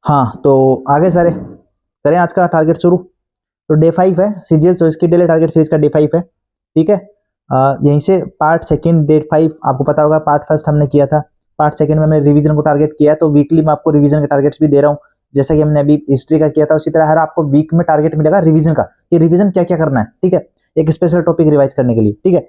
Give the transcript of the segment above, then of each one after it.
हाँ, तो आगे सारे करें आज का टारगेट शुरू। तो डे 5 है सीजीएल, सो इसकी डेली टारगेट सीरीज का डे 5 है। ठीक है, यहीं से पार्ट सेकंड डे 5 आपको पता होगा। पार्ट फर्स्ट हमने किया था, पार्ट सेकंड में हमने रिवीजन को टारगेट किया, तो वीकली मैं आपको रिवीजन के टारगेट्स भी दे रहा हूँ। जैसा कि हमने अभी हिस्ट्री का किया था, उसी तरह हर आपको वीक में टारगेट मिलेगा रिवीजन का, कि रिवीजन क्या क्या करना है। ठीक है, एक स्पेशल टॉपिक रिवाइज करने के लिए। ठीक है,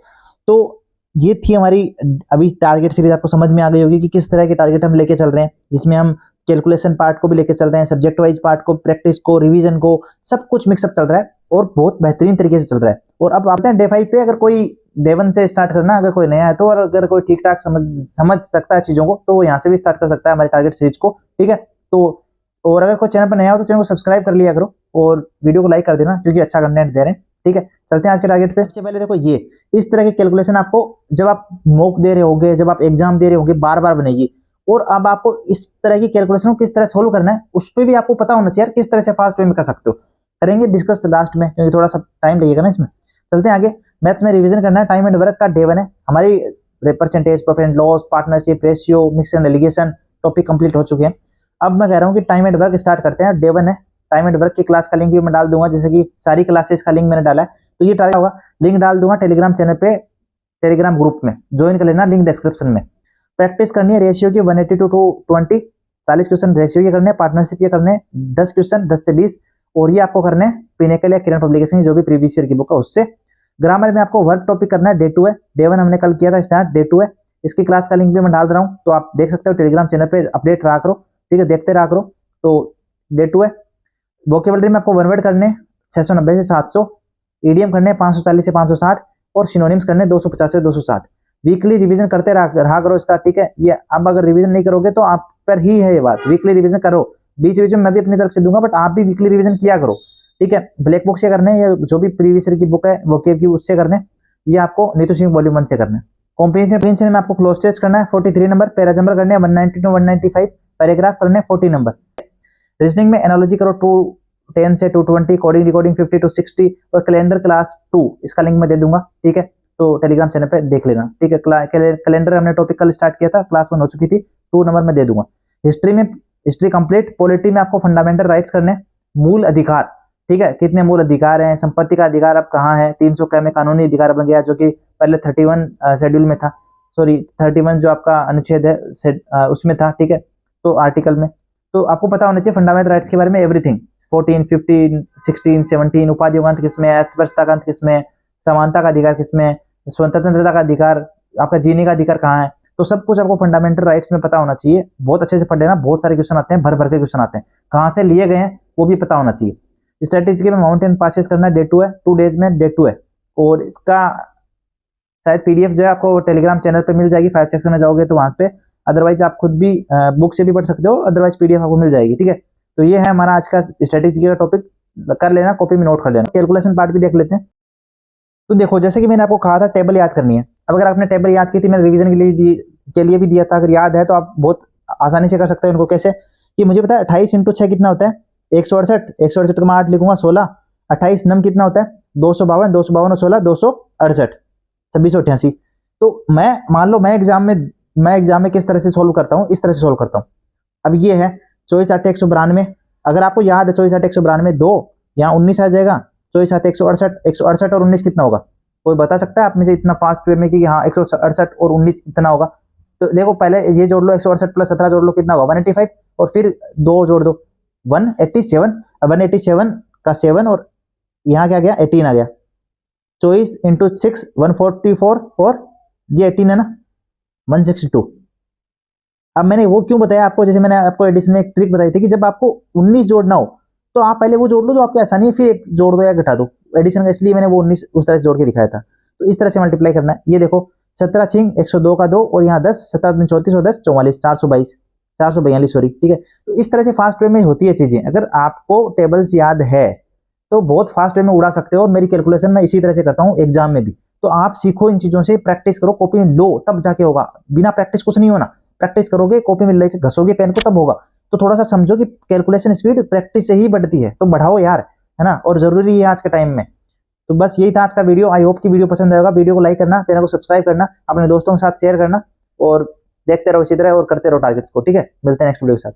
तो ये थी हमारी अभी टारगेट सीरीज। आपको समझ में आ गई होगी कि किस तरह के टारगेट हम लेके चल रहे हैं, जिसमें हम कैलकुलेशन पार्ट को भी लेके चल रहे हैं, सब्जेक्ट वाइज पार्ट को, प्रैक्टिस को, रिवीजन को, सब कुछ मिक्सअप चल रहा है और बहुत बेहतरीन तरीके से चल रहा है। और अब आते हैं डे 5 पे। अगर कोई डे 1 से स्टार्ट करना, अगर कोई नया है तो, और अगर कोई ठीक ठाक समझ सकता है चीजों को, तो वो यहाँ से भी स्टार्ट कर सकता है हमारी टारगेट सीरीज को। ठीक है, तो और अगर कोई चैनल पर नया हो तो चैनल को सब्सक्राइब कर लिया करो और वीडियो को लाइक कर देना, क्योंकि अच्छा कंटेंट दे रहे हैं। ठीक है, चलते हैं आज के टारगेट पे। सबसे पहले देखो, ये इस तरह की कैलकुलेशन आपको जब आप मॉक दे रहे होगे, जब आप एग्जाम दे रहे होगे, बार बार बनेगी। और अब आपको इस तरह की कैलकुलेशन को किस तरह सोल्व करना है, उस पर भी आपको पता होना चाहिए किस तरह से फास्ट वे में कर सकते हो। करेंगे डिस्कस लास्ट में, क्योंकि थोड़ा सा टाइम लगेगा ना इसमें। चलते हैं आगे। मैथ्स में रिवीजन करना है, टाइम एंड वर्क का डे 1 है हमारी। Percentage, profit and loss, partnership ratio, mix and allegation topic complete हो चुके हैं। अब मैं कह रहा हूँ कि टाइम एंड वर्क स्टार्ट करते हैं। डे 1 है, टाइम एंड वर्क की क्लास का लिंक भी मैं डाल दूंगा, जैसे कि सारी क्लासेस का लिंक मैंने डाला है। तो ये टारगेट होगा, लिंक डाल दूंगा टेलीग्राम चैनल पे, टेलीग्राम ग्रुप में ज्वाइन कर लेना, लिंक डिस्क्रिप्शन में। प्रैक्टिस करनी है रेशियो की 180 टू 20, 40 क्वेश्चन रेशियो के करने हैं, पार्टनरशिप के करने हैं 10 क्वेश्चन, 10 से 20। और ये आपको करने हैं पिनेकल या किरण पब्लिकेशन की जो भी प्रीवियस ईयर की बुक है उससे। ग्रामर में आपको वर्क टॉपिक करना है, डे 2 है। डे 1 हमने कल किया था स्टार्ट, डे 2 है। इसकी क्लास का लिंक भी मैं डाल रहा हूँ, तो आप देख सकते हो टेलीग्राम चैनल पे, अपडेट रहा करो। ठीक है, देखते रहा करो। तो डे 2 है। वोकेबलरी में आपको वन वर्ड करने 690 से 700, ईडीएम करने 540 से 560, और सिनोनिम्स करने 250 से 260। वीकली रिवीजन करते रहा करो इसका। ठीक है, ये अब अगर रिवीजन नहीं करोगे तो आप पर ही है ये बात। वीकली रिवीजन करो, बीच बीच में मैं भी अपनी तरफ से दूंगा, बट आप भी वीकली रिवीजन किया करो। ठीक है, ब्लैक बुक से करने या जो भी प्रीवियस ईयर की बुक है वोकेब की, उससे करने। ये आपको नीतू सिंह वॉल्यूम 1 से करना है। कॉम्प्रिहेंशन में आपको क्लोज टेस्ट करना है 43 नंबर, पैराजम्बर करने 190 टू 195, पैराग्राफ करने 40 नंबर। रीजनिंग में एनालॉजी करो 210 से 220, कोडिंग रिकॉर्डिंग 50 टू 60, और कैलेंडर क्लास 2 इसका लिंक मैं दे दूंगा। ठीक है, तो टेलीग्राम चैनल पे देख लेना। ठीक है, कैलेंडर हमने टॉपिक कल स्टार्ट किया था, क्लास 1 हो चुकी थी, 2 नंबर में दे दूंगा। हिस्ट्री में, हिस्ट्री कंप्लीट। पॉलिटी में आपको फंडामेंटल राइट्स करने, मूल अधिकार। ठीक है, कितने मूल अधिकार हैं, संपत्ति का अधिकार अब कहाँ है, 300 का में कानूनी अधिकार बन गया, जो कि पहले 31 शेड्यूल में था, सॉरी 31 जो आपका अनुच्छेद है उसमें था। ठीक है, तो आर्टिकल में, तो आपको पता होना चाहिए फंडामेंटल राइट्स के बारे में एवरीथिंग। 14, 15, 16, 17, उपाधियों का अंत किसमें है, स्पर्शता का अंत किसमें है, समानता का अधिकार किसमें है, स्वतंत्रता का अधिकार, आपका जीने का अधिकार कहाँ है। तो सब कुछ आपको फंडामेंटल राइट्स में पता होना चाहिए। बहुत अच्छे से पढ़ लेना, बहुत सारे क्वेश्चन आते हैं, भर भर के क्वेश्चन आते हैं, कहाँ से लिए गए हैं वो भी पता होना चाहिए। स्ट्रेटेजी में माउंटेन पासेस करना डे 2 है, 2 डेज में डे 2 है। और इसका शायद पीडीएफ जो है आपको टेलीग्राम चैनल पे मिल जाएगी, फाइल सेक्शन में जाओगे तो वहां पे। अदरवाइज आप खुद भी बुक से भी पढ़ सकते हो, अदरवाइज पीडीएफ आपको मिल जाएगी। ठीक है, तो ये है हमारा आज का स्ट्रेटेजी का टॉपिक, कर लेना, कॉपी में नोट कर लेना। कैलकुलेशन पार्ट भी देख लेते हैं। तो देखो, जैसे कि मैंने आपको कहा था टेबल याद करनी है। अब अगर आपने टेबल याद की थी, मैंने रिवीजन के लिए भी दिया था, अगर याद है तो आप बहुत आसानी से कर सकते हो इनको। कैसे कि मुझे पता है 28 इंटू 6 कितना होता है, 168। 168 को मैं 8 लिखूंगा, 16। 28 नम कितना होता है, 252। 252 और 16, 268, 2688। तो मैं मान लो मैं एग्जाम में किस तरह से सोल्व करता हूँ, इस तरह से सोल्व करता हूँ। अब ये है 24 8 192। अगर आपको याद है 24 8 192, 2 यहाँ 19 आ जाएगा। 24 8 168, 168 और 19 कितना होगा, कोई बता सकता है आप में से इतना फास्ट वे में कि हाँ 168 और 19 इतना होगा। तो देखो पहले ये जोड़ लो, 168 प्लस 17 जोड़ लो, कितना होगा 185, और फिर 2 जोड़ दो 187। 187 का 7, और यहाँ क्या गया 18 आ गया। 24 इंटू 6 144, और ये 18 है ना 162। अब मैंने वो क्यों बताया आपको, जैसे मैंने आपको एडिशन में एक ट्रिक बताई थी कि जब आपको 19 जोड़ना हो तो आप पहले वो जोड़ लो जो आपकी आसानी है, फिर एक जोड़ दो या घटा दो एडिशन का, इसलिए मैंने वो 19 उस तरह से जोड़ के दिखाया था। तो इस तरह से मल्टीप्लाई करना है। ये देखो 17 छिंग 102 का 2, और यहाँ 10, 17 34 और 10 44, 422, 442, सॉरी। ठीक है, तो इस तरह से फास्ट वे में होती है चीजें। अगर आपको टेबल्स याद है तो बहुत फास्ट वे में उड़ा सकते हो, और मेरी कैलकुलेशन मैं इसी तरह से करता हूँ एग्जाम में भी। तो आप सीखो इन चीजों से, प्रैक्टिस करो, कॉपी में लो, तब जाके होगा। बिना प्रैक्टिस कुछ नहीं होना। प्रैक्टिस करोगे, कॉपी में लेके घसोगे पेन को, तब होगा। तो थोड़ा सा समझो कि कैलकुलेशन स्पीड प्रैक्टिस से ही बढ़ती है, तो बढ़ाओ यार, है ना, और जरूरी है आज के टाइम में। तो बस यही था आज का वीडियो। आई होप कि वीडियो पसंद आएगा। वीडियो को लाइक करना, चैनल को सब्सक्राइब करना, अपने दोस्तों के साथ शेयर करना, और देखते रहो इसी तरह और करते रहो टारगेट्स को। ठीक है, मिलते हैं नेक्स्ट वीडियो के साथ।